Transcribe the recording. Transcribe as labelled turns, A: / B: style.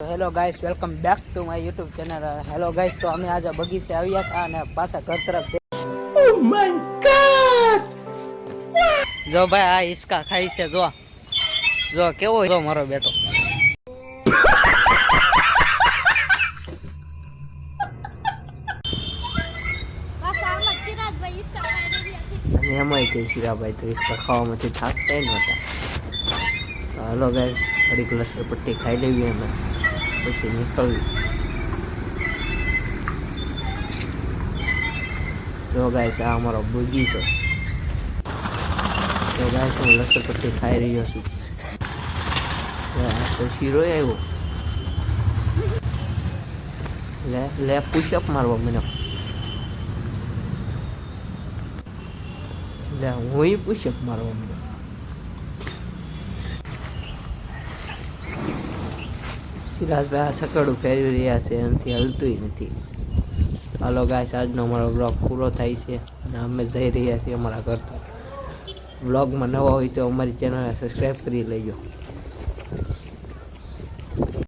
A: Hello guys, welcome back to my YouTube channel. Hello guys, તો અમે આજે બગીચે આવ્યા હતા અને પાછા ઘર તરફ. Oh my God! જો ભાઈ, આ હિસકા ખાઈ છે. જો જો કેવો જો મારો બેટો. એમાં કઈ શિરાભાઈ તો હિસકા ખાવામાંથી થાકતા નહોતા. હાલો ગાઈસ, થોડીક લસણ પટ્ટી ખાઈ લેવી અમે, પછી નીકળવી. જો ગાઈસ, આ અમારો બગીચો. તો ગાઈસ, હું લસણ પટ્ટી ખાઈ રહ્યો છું. તો શીરો આવ્યો. લે પુશઅપ મારવા મને. લે હું પુશઅપ મારવા મને. સિરાજભાઈ આ સકડું ફેરવી રહ્યા છે, એનાથી હલતું નથી. હાલો ગાઈસ, આજનો અમારો બ્લોગ પૂરો થાય છે અને અમે જઈ રહ્યા છીએ અમારા ઘર તરફ. બ્લોગમાં નવા હોય તો અમારી ચેનલને સબસ્ક્રાઈબ કરી લેજો.